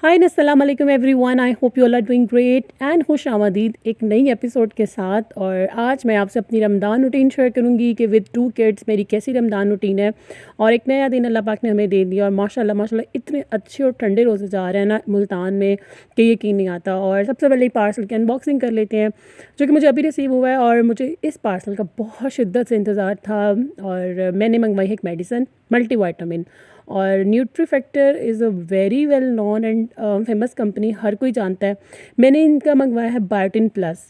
हाय अस्सलाम वालेकुम everyone, I hope you all are doing great and खुश आमदीद एक नई एपिसोड के साथ। और आज मैं आपसे अपनी रमज़ान रूटीन शेयर करूंगी कि विद 2 किड्स मेरी कैसी रमज़ान रूटीन है। और एक नया दिन अल्लाह पाक ने हमें दे दिया और माशाल्लाह माशाल्लाह इतने अच्छे और ठंडे रोज़े जा रहे हैं ना मुल्तान में कि यकीन नहीं आता। और सबसे पहले पार्सल की अनबॉक्सिंग कर लेते हैं जो कि मुझे अभी रिसीव हुआ है। और मुझे इस पार्सल का बहुत शिद्दत से इंतज़ार था और मैंने मंगवाई है एक मेडिसन मल्टीविटामिन। और Nutrifactor is a very well known and famous company, हर कोई जानता है। मैंने इनका मंगवाया है biotin plus.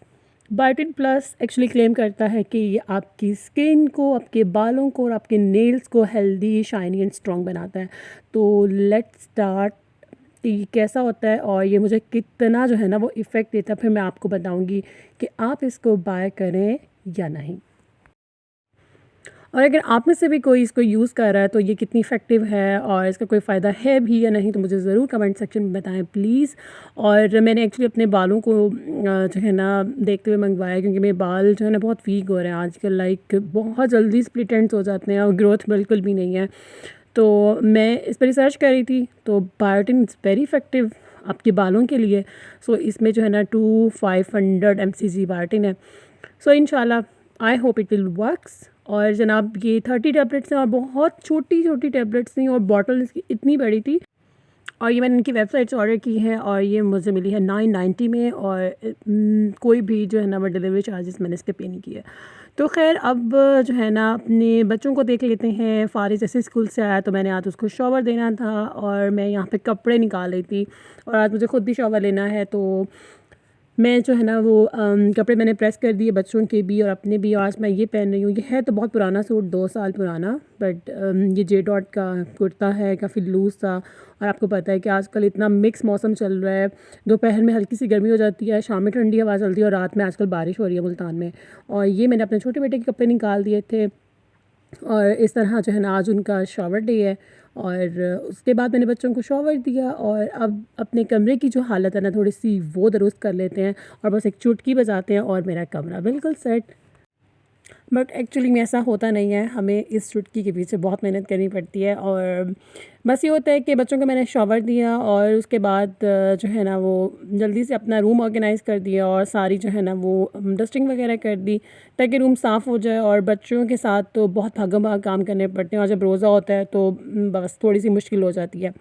Biotin plus actually claim करता है कि ये आपकी स्किन को, आपके बालों को और आपके नेल्स को हेल्दी, शाइनी एंड स्ट्रॉन्ग बनाता है। तो लेट्स स्टार्ट कि ये कैसा होता है और ये मुझे कितना जो है ना वो इफ़ेक्ट देता है, फिर मैं आपको बताऊँगी कि आप इसको बाय करें या नहीं। और अगर आप में से भी कोई इसको यूज़ कर रहा है तो ये कितनी इफ़ेक्टिव है और इसका कोई फ़ायदा है भी या नहीं, तो मुझे ज़रूर कमेंट सेक्शन में बताएं प्लीज़। और मैंने एक्चुअली अपने बालों को जो है ना देखते हुए मंगवाया, क्योंकि मेरे बाल जो है ना बहुत वीक हो रहे हैं आजकल, लाइक बहुत जल्दी स्प्लिट एंड्स हो जाते हैं और ग्रोथ बिल्कुल भी नहीं है। तो मैं इस पर रिसर्च कर रही थी, तो बायोटिन इज़ वेरी इफ़ेक्टिव आपके बालों के लिए। सो इसमें जो है ना 500 mcg बायोटिन है। सो इंशाल्लाह I hope it will works. और जनाब ये 30 टैबलेट्स हैं और बहुत छोटी छोटी टैबलेट्स थी और बॉटल इसकी इतनी बड़ी थी। और ये मैंने इनकी वेबसाइट से ऑर्डर की है और ये मुझे मिली है 990 में। और कोई भी जो है ना वो डिलीवरी चार्जेस मैंने इसके पे नहीं किए। तो खैर अब जो है ना अपने बच्चों को देख लेते हैं। फ़ारिज़ जैसे स्कूल से आया तो मैंने आज उसको शॉवर देना था और मैं यहाँ पे कपड़े निकाल रही थी। और आज मुझे ख़ुद भी शॉवर लेना है, तो मैं जो है ना वो कपड़े मैंने प्रेस कर दिए, बच्चों के भी और अपने भी। और आज मैं ये पहन रही हूँ, ये है तो बहुत पुराना सूट, 2 साल पुराना, बट ये जे डॉट का कुर्ता है, काफ़ी लूज़ था। और आपको पता है कि आजकल इतना मिक्स मौसम चल रहा है, दोपहर में हल्की सी गर्मी हो जाती है, शाम में ठंडी हवा चलती है और रात में आजकल बारिश हो रही है मुल्तान में। और ये मैंने अपने छोटे बेटे के कपड़े निकाल दिए थे। और इस तरह जो है ना आज उनका शॉवर डे है। और उसके बाद मैंने बच्चों को शॉवर दिया और अब अपने कमरे की जो हालत है ना थोड़ी सी वो दुरुस्त कर लेते हैं और बस एक चुटकी बजाते हैं और मेरा कमरा बिल्कुल सेट। बट एक्चुअली में ऐसा होता नहीं है, हमें इस चुटकी के पीछे बहुत मेहनत करनी पड़ती है। और बस ये होता है कि बच्चों को मैंने शॉवर दिया और उसके बाद जो है ना वो जल्दी से अपना रूम ऑर्गेनाइज़ कर दिया और सारी जो है ना वो डस्टिंग वगैरह कर दी ताकि रूम साफ़ हो जाए। और बच्चों के साथ तो बहुत भागम भाग काम करने पड़ते हैं और जब रोज़ा होता है तो बस थोड़ी सी मुश्किल हो जाती है।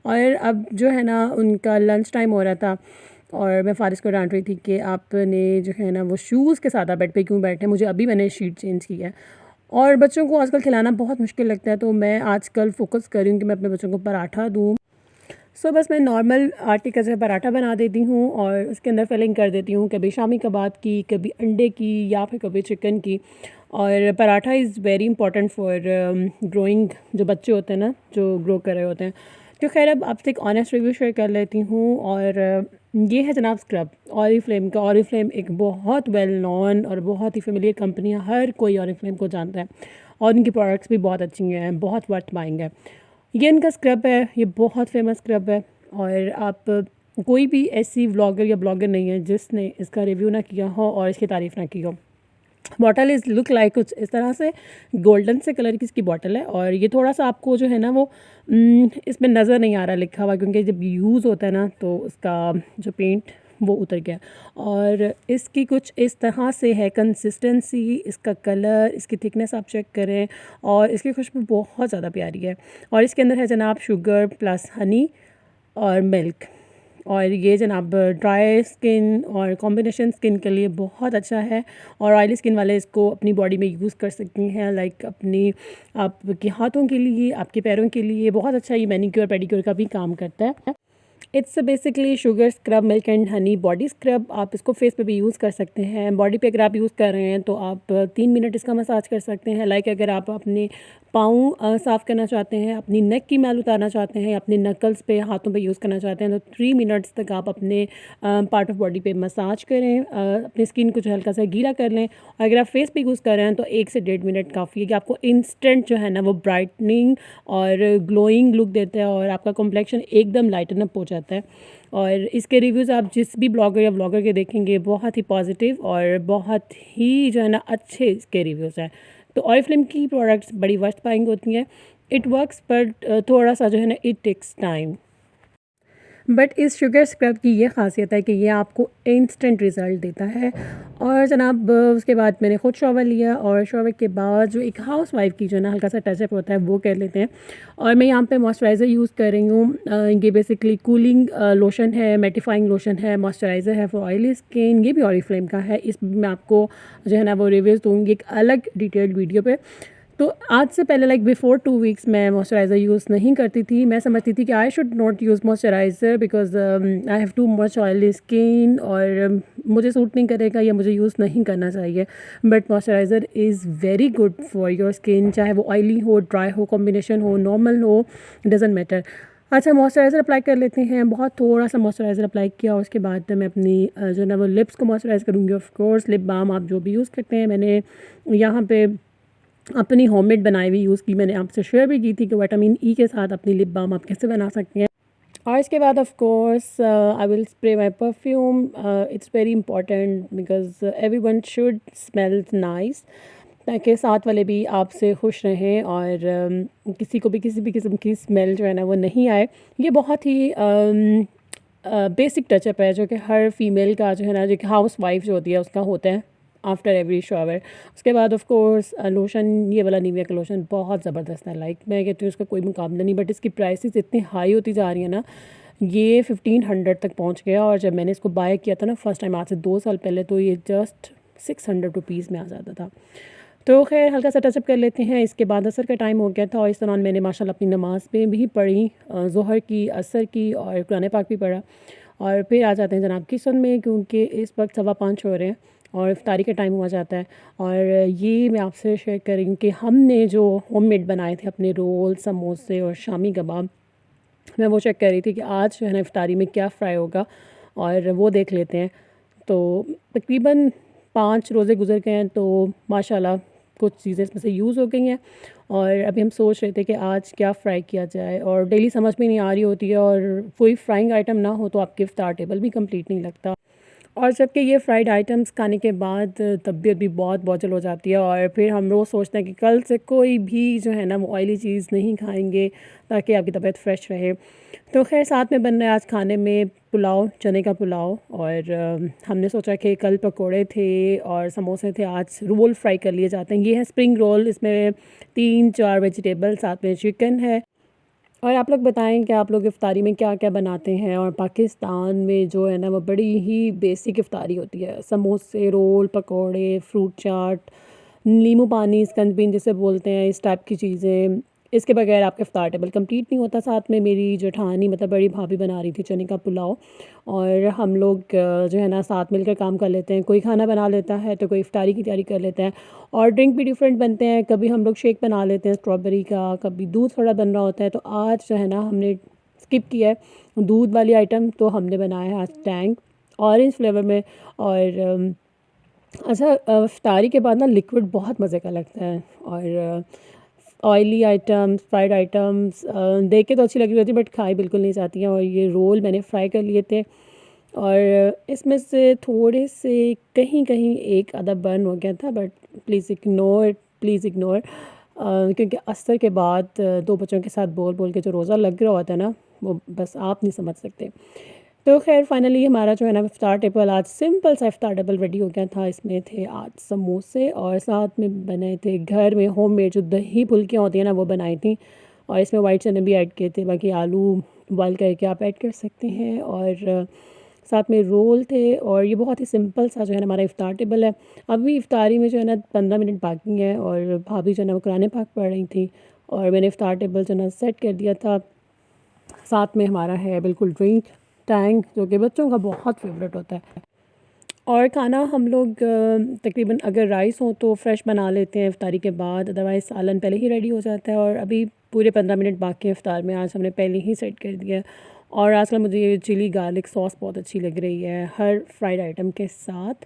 और अब जो है ना उनका लंच टाइम हो रहा था और मैं फ़ारिज़ को डांट रही थी कि आपने जो है ना वो शूज़ के साथ आप बेड पे क्यों बैठे हैं, मुझे अभी मैंने शीट चेंज की है। और बच्चों को आजकल खिलाना बहुत मुश्किल लगता है, तो मैं आजकल फ़ोकस कर रही हूँ कि मैं अपने बच्चों को पराठा दूँ। सो बस मैं नॉर्मल आटे का जो है पराठा बना देती हूँ और उसके अंदर फिलिंग कर देती हूँ, कभी शामी कबाब की, कभी अंडे की या फिर कभी चिकन की। और paratha is very important for growing, जो बच्चे होते हैं ना जो ग्रो कर रहे होते हैं। तो खैर अब आपसे एक ऑनेस्ट रिव्यू शेयर कर लेती हूँ। और ये है जनाब स्क्रब ऑरिफ्लेम का। ऑरिफ्लेम एक बहुत वेल नोन और बहुत ही फेमिलियर कंपनी है, हर कोई ऑरिफ्लेम को जानता है और इनकी प्रोडक्ट्स भी बहुत अच्छी हैं, बहुत वर्थ बाइंग है। ये इनका स्क्रब है, ये बहुत फेमस स्क्रब है। और आप कोई भी ऐसी व्लॉगर या ब्लॉगर नहीं है जिसने इसका रिव्यू ना किया हो और इसकी तारीफ़ ना की हो। बॉटल इज़ लुक लाइक कुछ इस तरह से गोल्डन से कलर की इसकी बॉटल है। और ये थोड़ा सा आपको जो है ना वो इसमें नज़र नहीं आ रहा लिखा हुआ, क्योंकि जब यूज़ होता है ना तो उसका जो पेंट वो उतर गया। और इसकी कुछ इस तरह से है कंसिस्टेंसी, इसका कलर, इसकी थिकनेस आप चेक करें और इसकी खुशबू बहुत ज़्यादा प्यारी है। और इसके अंदर है जनाब शुगर प्लस हनी और मिल्क। और ये जनाब ड्राई स्किन और कॉम्बिनेशन स्किन के लिए बहुत अच्छा है। और ऑयली स्किन वाले इसको अपनी बॉडी में यूज़ कर सकती हैं, लाइक अपनी आपके हाथों के लिए, आपके पैरों के लिए बहुत अच्छा ये मैनीक्योर पेडिक्योर का भी काम करता है। It's basically sugar scrub milk and honey body scrub. आप इसको फेस पे भी यूज़ कर सकते हैं। बॉडी पे अगर आप यूज़ कर रहे हैं तो आप 3 मिनट इसका मसाज कर सकते हैं। लाइक अगर आप अपने पाँव साफ़ करना चाहते हैं, अपनी नेक की मैल उतारना चाहते हैं, अपने नकल्स पे हाथों पे यूज़ करना चाहते हैं, तो 3 मिनट्स तक आप अपने पार्ट ऑफ बॉडी पे मसाज करें, अपनी स्किन को जो हल्का सा गीला कर लें। और अगर आप फेस पे यूज़ कर रहे हैं तो 1 से 1.5 मिनट काफ़ी है कि आपको इंस्टेंट जो है ना वो ब्राइटनिंग और ग्लोइंग लुक देता है और आपका कॉम्प्लेक्शन एकदम लाइटन अप हो जाता है। और इसके रिव्यूज़ आप जिस भी ब्लॉगर या व्लॉगर के देखेंगे बहुत ही पॉजिटिव और बहुत ही जो है ना अच्छे इसके रिव्यूज़ हैं। तो ऑरिफ्लेम की प्रोडक्ट्स बड़ी वर्थ बाइंग होती हैं। इट वर्क्स बट थोड़ा सा जो है ना इट टेक्स टाइम। बट इस शुगर स्क्रब की ये ख़ासियत है कि ये आपको इंस्टेंट रिज़ल्ट देता है। और जनाब उसके बाद मैंने ख़ुद शॉवर लिया और शॉवर के बाद जो एक हाउसवाइफ़ की जो ना हल्का सा टचअप होता है वो कर लेते हैं। और मैं यहाँ पे मॉइस्चराइज़र यूज़ कर रही हूँ। ये बेसिकली कूलिंग लोशन है, मैटिफाइंग लोशन है, मॉइस्चराइज़र है फॉर ऑयली स्किन। ये भी ऑरिफ्लेम का है। इस मैं आपको जो है ना वो रिव्यूज़ दूँगी एक अलग डिटेल्ड वीडियो पे। तो आज से पहले लाइक बिफ़ोर 2 वीक्स मैं मॉइस्चराइज़र यूज़ नहीं करती थी। मैं समझती थी कि I should not use moisturiser because I have too much oily skin और मुझे सूट नहीं करेगा या मुझे यूज़ नहीं करना चाहिए। But moisturiser is very good for your skin, चाहे वो ऑयली हो, ड्राई हो, कॉम्बिनेशन हो, नॉर्मल हो, डज़न्ट मैटर। अच्छा, मॉइस्चराइज़र अप्लाई कर लेते हैं। बहुत थोड़ा-सा मॉइस्चराइज़र अप्लाई किया, उसके बाद मैं अपनी जो है ना वो लिप्स को मॉइस्चराइज़ करूँगी। ऑफ़ कोर्स लिप बाम आप जो भी यूज़ करते हैं, मैंने यहाँ पे अपनी होममेड बनाई हुई यूज़ की। मैंने आपसे शेयर भी की थी कि विटामिन ई के साथ अपनी लिप बाम आप कैसे बना सकते हैं। और इसके बाद of course I will spray my perfume. It's very important because everyone should smells nice, ताकि साथ वाले भी आपसे खुश रहें और किसी को भी किसी भी किस्म की स्मेल जो है ना वो नहीं आए। ये बहुत ही बेसिक टचअप है जो कि हर फीमेल का जो है ना, जो कि हाउसवाइफ जो होती है उसका होता है आफ्टर एवरी शावर। उसके बाद ऑफ कोर्स लोशन, ये वाला निविया का लोशन बहुत ज़बरदस्त है। लाइक मैं कहती हूँ उसका कोई मुकाबला नहीं, बट इसकी प्राइसेस इतनी हाई होती जा रही है ना, ये 1500 तक पहुँच गया। और जब मैंने इसको बाय किया था ना फर्स्ट टाइम आज से 2 साल पहले, तो ये जस्ट 600 रुपीज़ में आ जाता था। तो खैर हल्का सा टचअप कर लेते हैं। इसके बाद असर का टाइम हो गया था और इस दौरान मैंने माशाल्लाह अपनी नमाज़ में भी पढ़ी, ज़ोहर की, असर की और कुरान पाक भी पढ़ा। और फिर आ जाते हैं जनाब किचन में, क्योंकि इस वक्त 5:15 हो रहे हैं और इफ्तारी का टाइम हुआ जाता है। और ये मैं आपसे शेयर कर रही हूँ कि हमने जो होममेड बनाए थे अपने रोल, समोसे और शामी कबाब, मैं वो चेक कर रही थी कि आज जो है ना इफ्तारी में क्या फ्राई होगा और वो देख लेते हैं। तो तकरीबन 5 रोज़े गुजर गए हैं, तो माशाल्लाह कुछ चीज़ें इसमें से यूज़ हो गई हैं। और अभी हम सोच रहे थे कि आज क्या फ़्राई किया जाए, और डेली समझ में नहीं आ रही होती है, और कोई फ्राइंग आइटम ना हो तो आपके इफ्तार टेबल भी कंप्लीट नहीं लगता। और जबकि ये फ्राइड आइटम्स खाने के बाद तबीयत भी बहुत बोझल हो जाती है, और फिर हम रोज़ सोचते हैं कि कल से कोई भी जो है ना वो ऑयली चीज़ नहीं खाएंगे ताकि आपकी तबीयत फ़्रेश रहे। तो खैर साथ में बन रहा है आज खाने में पुलाव, चने का पुलाव। और हमने सोचा कि कल पकोड़े थे और समोसे थे, आज रोल फ्राई कर लिए जाते हैं। ये है स्प्रिंग रोल, इसमें 3-4 वेजिटेबल, साथ में चिकन है। और आप लोग बताएं कि आप लोग इफ्तारी में क्या क्या बनाते हैं। और पाकिस्तान में जो है ना वो बड़ी ही बेसिक इफ्तारी होती है, समोसे, रोल, पकोड़े, फ्रूट चाट, नींबू पानी, स्कंजबीन जिसे बोलते हैं, इस टाइप की चीज़ें। इसके बगैर आपका इफ्तार टेबल कंप्लीट नहीं होता। साथ में मेरी जेठानी मतलब बड़ी भाभी बना रही थी चने का पुलाव, और हम लोग जो है ना साथ मिलकर काम कर लेते हैं। कोई खाना बना लेता है तो कोई इफ्तारी की तैयारी कर लेते हैं। और ड्रिंक भी डिफरेंट बनते हैं, कभी हम लोग शेक बना लेते हैं स्ट्रॉबेरी का, कभी दूध थोड़ा बन रहा होता है। तो आज जो है ना हमने स्किप किया है दूध वाली आइटम, तो हमने बनाया है आज टैंग ऑरेंज फ्लेवर में। और अच्छा, इफ्तारी के बाद ना लिक्विड बहुत मज़े का लगता है। और ऑयली आइटम्स, फ्राइड आइटम्स देख के तो अच्छी लग रही होती है बट खाई बिल्कुल नहीं जाती हैं। और ये रोल मैंने फ्राई कर लिए थे, और इसमें से थोड़े से कहीं कहीं एक आधा बर्न हो गया था, but please ignore, please ignore. क्योंकि असर के बाद 2 बच्चों के साथ बोल बोल के जो रोज़ा लग रहा होता है ना, वो बस आप नहीं समझ सकते। तो खैर फाइनली हमारा जो है ना इफ्तार टेबल, आज सिंपल सा इफ्तार टेबल रेडी हो गया था। इसमें थे आज समोसे, और साथ में बने थे घर में होममेड जो दही फुल्कियाँ होती हैं ना वो बनाई थी। और इसमें वाइट चने भी ऐड किए थे, बाकी आलू बॉयल करके आप ऐड कर सकते हैं। और साथ में रोल थे। और ये बहुत ही सिंपल सा जो है ना हमारा इफ्तार टेबल है। अभी इफ्तारी में जो है ना 15 मिनट बाकी हैं, और भाभी जो है ना वो कुरान पाक पढ़ रही थी, और मैंने इफ्तार टेबल जो है ना सेट कर दिया था। साथ में हमारा है बिल्कुल ड्रिंक टैंग, जो कि बच्चों का बहुत फेवरेट होता है। और खाना हम लोग तकरीबन अगर राइस हो तो फ्रेश बना लेते हैं इफ्तारी के बाद, अदरवाइज़ सालन पहले ही रेडी हो जाता है। और अभी पूरे 15 मिनट बाकी है इफ्तार में, आज हमने पहले ही सेट कर दिया है। और आजकल मुझे ये चिली गार्लिक सॉस बहुत अच्छी लग रही है हर फ्राइड आइटम के साथ।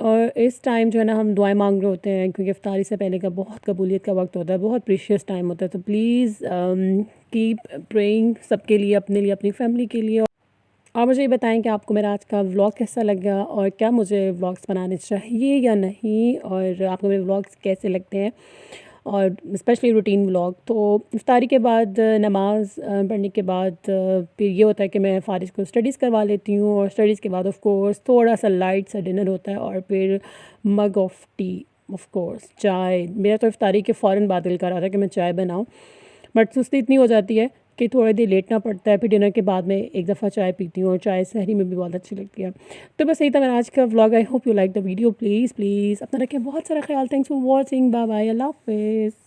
और इस टाइम जो है ना हम दुआएं मांग रहे होते हैं, क्योंकि इफ्तारी से पहले का बहुत कबूलियत का वक्त होता है, बहुत प्रीशियस टाइम होता है। तो प्लीज़ कीप प्रेइंग सबके लिए, अपने लिए, अपनी फैमिली के लिए। और मुझे ये बताएं कि आपको मेरा आज का व्लॉग कैसा लगा, और क्या मुझे व्लॉग्स बनाने चाहिए या नहीं, और आपको मेरे व्लॉग्स कैसे लगते हैं। और स्पेशली रूटीन व्लॉग। तो इफ्तारी के बाद नमाज़ पढ़ने के बाद फिर ये होता है कि मैं फ़ारिज़ को स्टडीज़ करवा लेती हूँ, और स्टडीज़ के बाद ऑफ़ कोर्स थोड़ा सा लाइट सा डिनर होता है, और फिर मग ऑफ़ टी, ऑफ़ कोर्स चाय। मेरा तो इफ्तारी के फ़ौरन बाद दिल कर रहा था कि मैं चाय बनाऊँ, बट सुस्ती इतनी हो जाती है कि थोड़ी देर लेटना पड़ता है। फिर डिनर के बाद में एक दफ़ा चाय पीती हूँ, और चाय सहरी में भी बहुत अच्छी लगती है। तो बस यही था मेरा आज का vlog. I hope you like the video. Please please अपना रखें बहुत सारा ख्याल। Thanks for watching. Bye bye, अल्लाह हाफ़िज़।